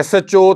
SHO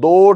2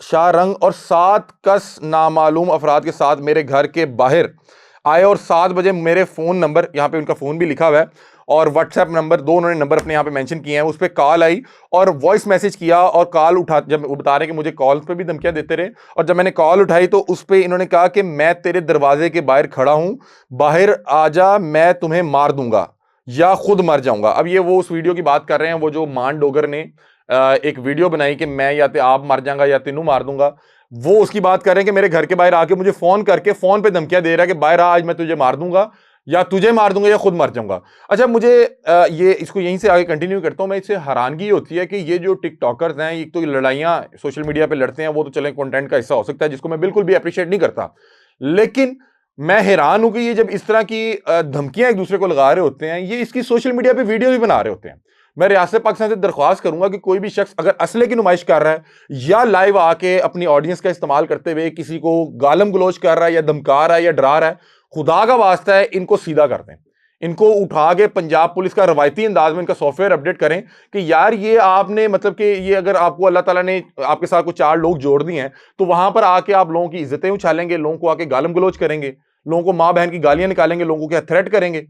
شاہ رنگ اور 7 کس نامعلوم افراد کے ساتھ میرے گھر کے باہر آئے اور 7 بجے میرے فون نمبر، یہاں پہ ان کا فون بھی لکھا ہوا ہے اور واٹس ایپ نمبر، دو انہوں نے نمبر اپنے یہاں پہ مینشن کیے ہیں، اس پہ کال آئی اور وائس میسج کیا اور کال اٹھا، جب وہ بتا رہے ہیں کہ مجھے کال پہ بھی دھمکیاں دیتے رہے، اور جب میں نے کال اٹھائی تو اس پہ انہوں نے کہا کہ میں تیرے دروازے کے باہر کھڑا ہوں، باہر آ جا، میں تمہیں مار دوں گا یا خود مر جاؤں گا۔ اب یہ وہ اس ویڈیو کی بات کر رہے ہیں، وہ جو مان ڈوگر نے ایک ویڈیو بنائی کہ میں یا آپ مر جاؤں گا یا تینوں مار دوں گا، وہ اس کی بات کر رہے ہیں کہ میرے گھر کے باہر آ کے مجھے فون کر کے فون پہ دھمکیاں دے رہا ہے کہ باہر آج میں تجھے مار دوں گا یا تجھے مار دوں گا یا خود مر جاؤں گا۔ اچھا، مجھے یہ اس کو یہیں سے آگے کنٹینیو کرتا ہوں، میں اس سے حیرانگی ہوتی ہے کہ یہ جو ٹک ٹاکرز ہیں، ایک تو لڑائیاں سوشل میڈیا پہ لڑتے ہیں، وہ تو چلیں کنٹینٹ کا حصہ ہو سکتا ہے جس کو میں بالکل بھی اپریشیٹ نہیں کرتا، لیکن میں حیران ہوں کہ یہ جب اس طرح کی دھمکیاں ایک دوسرے کو لگا رہے ہوتے ہیں، یہ اس کی سوشل میڈیا پہ ویڈیو بھی بنا رہے ہوتے ہیں۔ میں ریاست پاکستان سے درخواست کروں گا کہ کوئی بھی شخص اگر اسلحے کی نمائش کر رہا ہے یا لائیو آ کے اپنی آڈینس کا استعمال کرتے ہوئے کسی کو گالم گلوچ کر رہا ہے یا دھمکا رہا ہے یا ڈرا رہا ہے، خدا کا واسطہ ہے ان کو سیدھا کر دیں، ان کو اٹھا کے پنجاب پولیس کا روایتی انداز میں ان کا سافٹ ویئر اپڈیٹ کریں کہ یار یہ آپ نے مطلب کہ یہ اگر آپ کو اللہ تعالیٰ نے آپ کے ساتھ کوئی 4 لوگ جوڑ دیے ہیں تو وہاں پر آ کے آپ لوگوں کی عزتیں اچھالیں گے، لوگوں کو آ کے گالم گلوچ کریں گے، لوگوں کو ماں بہن کی گالیاں نکالیں گے، لوگوں کو تھریٹ کریں گے۔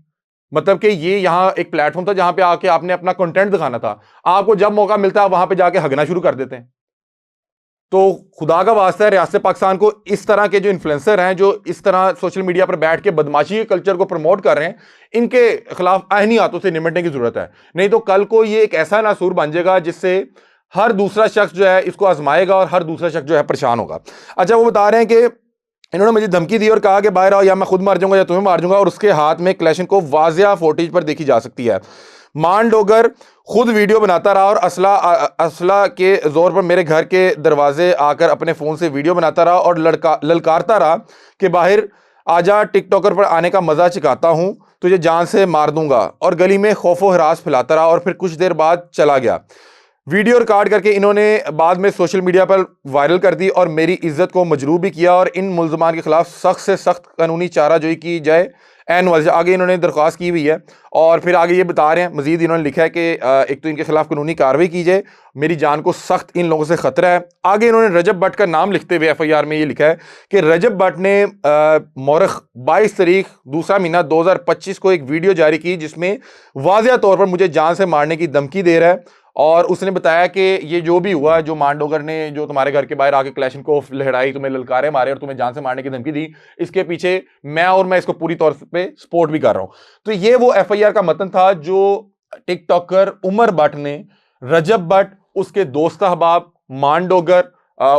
مطلب کہ یہ یہاں ایک پلیٹ فارم تھا جہاں پہ آ کے آپ نے اپنا کنٹینٹ دکھانا تھا، آپ کو جب موقع ملتا ہے وہاں پہ جا کے ہگنا شروع کر دیتے ہیں۔ تو خدا کا واسطہ ہے ریاست پاکستان کو اس طرح کے جو انفلوئنسر ہیں جو اس طرح سوشل میڈیا پر بیٹھ کے بدماشی کے کلچر کو پروموٹ کر رہے ہیں، ان کے خلاف آئینی ہاتھوں سے نمٹنے کی ضرورت ہے، نہیں تو کل کو یہ ایک ایسا ناسور بن جائے گا جس سے ہر دوسرا شخص جو ہے اس کو آزمائے گا اور ہر دوسرا شخص جو ہے پریشان ہوگا۔ اچھا، وہ بتا رہے ہیں کہ انہوں نے مجھے دھمکی دی اور کہا کہ باہر آؤ یا میں خود مار جاؤں گا یا تمہیں مار جاؤں گا، اور اس کے ہاتھ میں کلیشن کو واضح فوٹیج پر دیکھی جا سکتی ہے۔ مان ڈوگر خود ویڈیو بناتا رہا اور اسلحہ کے زور پر میرے گھر کے دروازے آ کر اپنے فون سے ویڈیو بناتا رہا اور للکارتا رہا کہ باہر آجا، ٹک ٹاکر پر آنے کا مزہ چکھاتا ہوں، تجھے جان سے مار دوں گا، اور گلی میں خوف و ہراس پھیلاتا رہا اور پھر کچھ دیر بعد چلا گیا۔ ویڈیو ریکارڈ کر کے انہوں نے بعد میں سوشل میڈیا پر وائرل کر دی اور میری عزت کو مجروح بھی کیا، اور ان ملزمان کے خلاف سخت سے سخت قانونی چارہ جوئی کی جائے۔ آگے انہوں نے درخواست کی ہوئی ہے اور پھر آگے یہ بتا رہے ہیں، مزید انہوں نے لکھا ہے کہ ایک تو ان کے خلاف قانونی کارروائی کی جائے، میری جان کو سخت ان لوگوں سے خطرہ ہے۔ آگے انہوں نے رجب بٹ کا نام لکھتے ہوئے ایف آئی آر میں یہ لکھا ہے کہ رجب بٹ نے مورخ 22 تاریخ دوسرا مہینہ 2025 کو ایک ویڈیو جاری کی جس میں واضح طور پر مجھے جان سے مارنے کی دھمکی دے رہا ہے، اور اس نے بتایا کہ یہ جو بھی ہوا، جو مانڈوگر نے جو تمہارے گھر کے باہر آ کے کلیشن کو لہرائی، تمہیں للکارے مارے اور تمہیں جان سے مارنے کی دھمکی دی، اس کے پیچھے میں اس کو پوری طور پہ سپورٹ بھی کر رہا ہوں۔ تو یہ وہ ایف آئی آر کا متن تھا جو ٹک ٹاکر عمر بٹ نے رجب بٹ، اس کے دوست احباب مانڈوگر،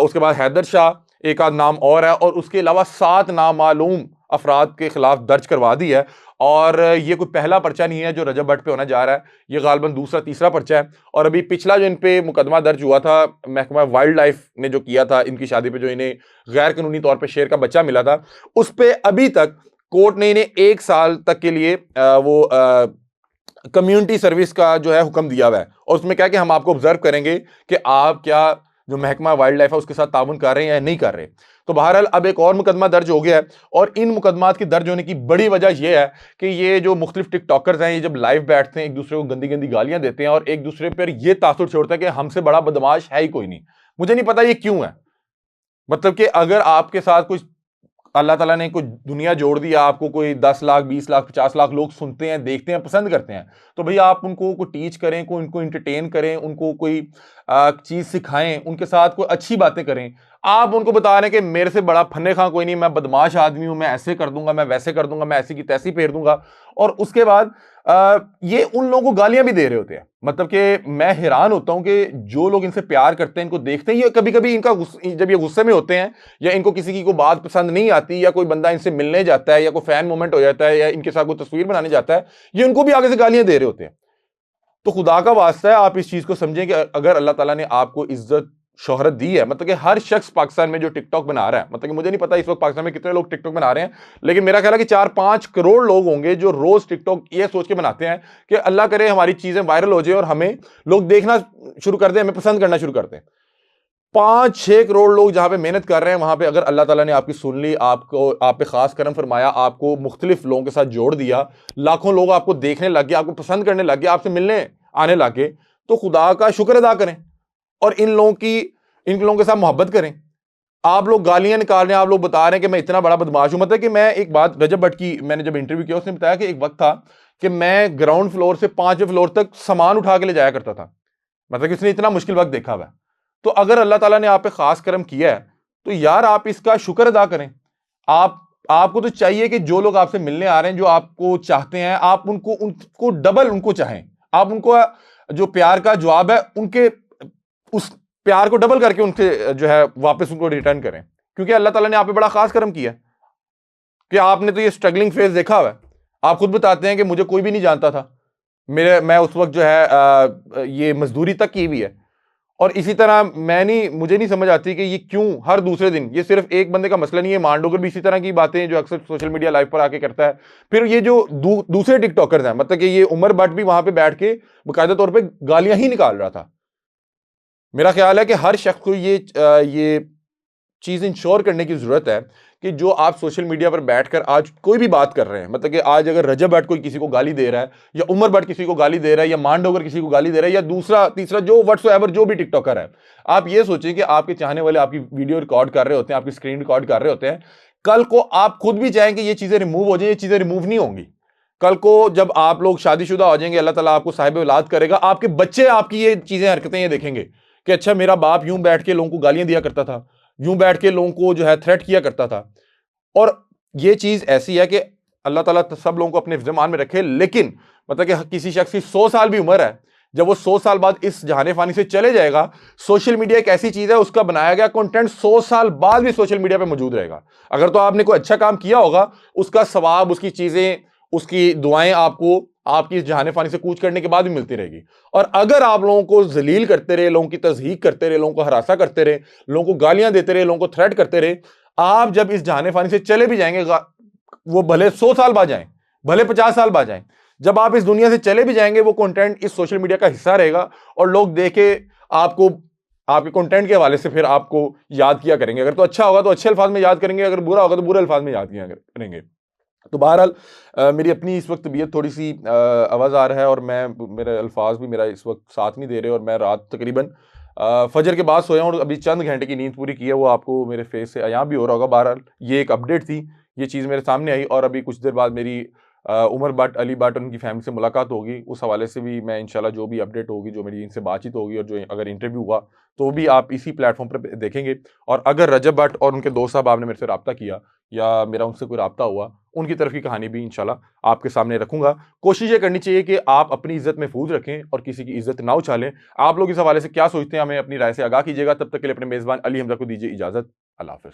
اس کے بعد حیدر شاہ، ایک آدھ نام اور ہے، اور اس کے علاوہ 7 نامعلوم افراد کے خلاف درج کروا دی ہے، اور یہ کوئی پہلا پرچہ نہیں ہے جو رجب بٹ پہ ہونا جا رہا ہے، یہ غالباً دوسرا تیسرا پرچہ ہے۔ اور ابھی پچھلا جو ان پہ مقدمہ درج ہوا تھا محکمہ وائلڈ لائف نے جو کیا تھا ان کی شادی پہ، جو انہیں غیر قانونی طور پہ شیر کا بچہ ملا تھا، اس پہ ابھی تک کورٹ نے انہیں 1 سال تک کے لیے وہ کمیونٹی سروس کا جو ہے حکم دیا ہوا ہے، اور اس میں کیا کہ ہم آپ کو آبزرو کریں گے کہ آپ کیا جو محکمہ وائلڈ لائف ہے اس کے ساتھ تعاون کر رہے ہیں یا نہیں کر رہے۔ تو بہرحال اب ایک اور مقدمہ درج ہو گیا ہے، اور ان مقدمات کی درج ہونے کی بڑی وجہ یہ ہے کہ یہ جو مختلف ٹک ٹاکرز ہیں، یہ جب لائیو بیٹھتے ہیں ایک دوسرے کو گندی گندی گالیاں دیتے ہیں اور ایک دوسرے پر یہ تاثر چھوڑتا ہے کہ ہم سے بڑا بدماش ہے ہی کوئی نہیں۔ مجھے نہیں پتا یہ کیوں ہے، مطلب کہ اگر آپ کے ساتھ کچھ اللہ تعالیٰ نے کوئی دنیا جوڑ دیا، آپ کو کوئی 10 لاکھ 20 لاکھ 50 لاکھ لوگ سنتے ہیں، دیکھتے ہیں، پسند کرتے ہیں، تو بھئی آپ ان کو کوئی ٹیچ کریں، ان کو انٹرٹین کریں، ان کو کوئی چیز سکھائیں، ان کے ساتھ کوئی اچھی باتیں کریں۔ آپ ان کو بتا رہے ہیں کہ میرے سے بڑا پھنے خاں کوئی نہیں، میں بدماش آدمی ہوں، میں ایسے کر دوں گا، میں ویسے کر دوں گا، میں ایسی کی تیسی پھیر دوں گا، اور اس کے بعد یہ ان لوگوں کو گالیاں بھی دے رہے ہوتے ہیں۔ مطلب کہ میں حیران ہوتا ہوں کہ جو لوگ ان سے پیار کرتے ہیں، ان کو دیکھتے ہیں، یہ کبھی کبھی ان کا جب یہ غصے میں ہوتے ہیں یا ان کو کسی کی کوئی بات پسند نہیں آتی یا کوئی بندہ ان سے ملنے جاتا ہے یا کوئی فین مومنٹ ہو جاتا ہے یا ان کے ساتھ کوئی تصویر بنانے جاتا ہے، یہ ان کو بھی آگے سے گالیاں دے رہے ہوتے ہیں۔ تو خدا کا واسطہ ہے آپ اس چیز کو سمجھیں کہ اگر اللہ تعالیٰ نے آپ کو عزت شہرت دی ہے، مطلب کہ ہر شخص پاکستان میں جو ٹک ٹاک بنا رہا ہے، مطلب کہ مجھے نہیں پتا اس وقت پاکستان میں کتنے لوگ ٹک ٹاک بنا رہے ہیں، لیکن میرا خیال ہے کہ 4-5 کروڑ لوگ ہوں گے جو روز ٹک ٹاک یہ سوچ کے بناتے ہیں کہ اللہ کرے ہماری چیزیں وائرل ہو جائیں اور ہمیں لوگ دیکھنا شروع کر دیں، ہمیں پسند کرنا شروع کر دیں۔ 5-6 کروڑ لوگ جہاں پہ محنت کر رہے ہیں، وہاں پہ اگر اللہ تعالیٰ نے آپ کی سن لی، آپ پہ خاص کرم فرمایا، آپ کو مختلف لوگوں کے ساتھ جوڑ دیا، لاکھوں لوگ آپ کو دیکھنے لگ گئے، آپ کو پسند کرنے لگ گئے، آپ سے ملنے آنے لگ گئے، تو خدا کا شکر ادا کریں، اور ان لوگوں کی ان لوگوں کے ساتھ محبت کریں. آپ لوگ گالیاں نکال رہے ہیں, آپ لوگ بتا رہے ہیں کہ میں اتنا بڑا بدماش ہوں. مطلب کہ میں ایک بات رجب بٹ کی میں نے جب انٹرویو کیا, اس نے بتایا کہ ایک وقت تھا کہ میں گراؤنڈ فلور سے 5ویں فلور تک سامان اٹھا کے لے جایا کرتا تھا. مطلب کہ اس نے اتنا مشکل وقت دیکھا ہوا ہے. تو اگر اللہ تعالیٰ نے آپ پہ خاص کرم کیا ہے تو یار آپ اس کا شکر ادا کریں. آپ کو تو چاہیے کہ جو لوگ آپ سے ملنے آ رہے ہیں, جو آپ کو چاہتے ہیں, آپ ان کو ڈبل ان کو چاہیں. آپ ان کو جو پیار کا جواب ہے ان کے اس پیار کو ڈبل کر کے ان سے جو ہے واپس ان کو ریٹرن کریں, کیونکہ اللہ تعالیٰ نے آپ پہ بڑا خاص کرم کیا ہے کہ آپ نے تو یہ اسٹرگلنگ فیز دیکھا ہوا ہے. آپ خود بتاتے ہیں کہ مجھے کوئی بھی نہیں جانتا تھا, میں اس وقت جو ہے یہ مزدوری تک کی ہوئی ہے. اور اسی طرح مجھے نہیں سمجھ آتی کہ یہ کیوں ہر دوسرے دن, یہ صرف ایک بندے کا مسئلہ نہیں ہے, مانڈوگر بھی اسی طرح کی باتیں جو اکثر سوشل میڈیا لائیو پر آ کے کرتا ہے. پھر یہ جو دوسرے ٹک ٹاکرز ہیں, مطلب کہ یہ عمر بٹ بھی وہاں پہ بیٹھ کے باقاعدہ طور پہ گالیاں ہی نکال رہا تھا. میرا خیال ہے کہ ہر شخص کو یہ چیز انشور کرنے کی ضرورت ہے کہ جو آپ سوشل میڈیا پر بیٹھ کر آج کوئی بھی بات کر رہے ہیں, مطلب کہ آج اگر رجب بٹ کوئی کسی کو گالی دے رہا ہے, یا عمر بٹ کسی کو گالی دے رہا ہے, یا مانڈوگر کسی کو گالی دے رہا ہے, یا دوسرا تیسرا جو واٹس ایور جو بھی ٹک ٹاکر ہے, آپ یہ سوچیں کہ آپ کے چاہنے والے آپ کی ویڈیو ریکارڈ کر رہے ہوتے ہیں, آپ کی اسکرین ریکارڈ کر رہے ہوتے ہیں. کل کو آپ خود بھی چاہیں کہ یہ چیزیں ریموو ہو جائیں, یہ چیزیں ریموو نہیں ہوں گی. کل کو جب آپ لوگ شادی شدہ ہو جائیں گے, اللہ تعالیٰ آپ کو صاحب اولاد کرے گا, آپ کے بچے آپ کی یہ چیزیں حرکتیں یہ دیکھیں گے کہ اچھا میرا باپ یوں بیٹھ کے لوگوں کو گالیاں دیا کرتا تھا, یوں بیٹھ کے لوگوں کو جو ہے تھریٹ کیا کرتا تھا. اور یہ چیز ایسی ہے کہ اللہ تعالیٰ سب لوگوں کو اپنے حفظ ایمان میں رکھے, لیکن مطلب کہ کسی شخص کی 100 سال بھی عمر ہے, جب وہ 100 سال بعد اس جہان فانی سے چلے جائے گا, سوشل میڈیا ایک ایسی چیز ہے, اس کا بنایا گیا کنٹینٹ 100 سال بعد بھی سوشل میڈیا پہ موجود رہے گا. اگر تو آپ نے کوئی اچھا کام کیا ہوگا, اس کا ثواب, اس کی چیزیں, اس کی دعائیں آپ کو آپ کی جہان فانی سے کوچ کرنے کے بعد بھی ملتی رہے گی. اور اگر آپ لوگوں کو ذلیل کرتے رہے, لوگوں کی تضحیق کرتے رہے, لوگوں کو ہراساں کرتے رہے, لوگوں کو گالیاں دیتے رہے, لوگوں کو تھریٹ کرتے رہے, آپ جب اس جہان فانی سے چلے بھی جائیں گے, وہ بھلے 100 سال بعد جائیں, بھلے 50 سال بعد جائیں, جب آپ اس دنیا سے چلے بھی جائیں گے, وہ کنٹینٹ اس سوشل میڈیا کا حصہ رہے گا, اور لوگ دیکھے آپ کو آپ کے کنٹینٹ کے حوالے سے پھر آپ کو یاد کیا کریں گے. اگر تو اچھا ہوگا تو اچھے الفاظ میں یاد کریں گے, اگر برا ہوگا تو برے الفاظ میں یاد کیا کریں گے. تو بہرحال میری اپنی اس وقت طبیعت تھوڑی سی آواز آ رہا ہے, اور میرے الفاظ بھی میرا اس وقت ساتھ نہیں دے رہے, اور میں رات تقریباً فجر کے بعد سویا ہوں, اور ابھی چند گھنٹے کی نیند پوری کی ہے, وہ آپ کو میرے فیس سے عیاں بھی ہو رہا ہوگا. بہرحال یہ ایک اپڈیٹ تھی, یہ چیز میرے سامنے آئی, اور ابھی کچھ دیر بعد میری عمر بٹ, علی بٹ, ان کی فیملی سے ملاقات ہوگی. اس حوالے سے بھی میں انشاءاللہ جو بھی اپڈیٹ ہوگی, جو میری ان سے بات چیت ہوگی, اور جو اگر انٹرویو ہوا تو وہ بھی آپ اسی پلیٹ فارم پر دیکھیں گے. اور اگر رجب بٹ اور ان کے دوست صاحب آپ نے میرے سے رابطہ کیا, یا میرا ان سے کوئی رابطہ ہوا, ان کی طرف کی کہانی بھی انشاءاللہ آپ کے سامنے رکھوں گا. کوشش یہ کرنی چاہیے کہ آپ اپنی عزت محفوظ رکھیں اور کسی کی عزت نہ اچھالیں. آپ لوگ اس حوالے سے کیا سوچتے ہیں, ہمیں اپنی رائے سے آگاہ کیجیے گا. تب تک کے لیے اپنے میزبان علی حمزہ کو دیجیے اجازت. اللہ حافظ.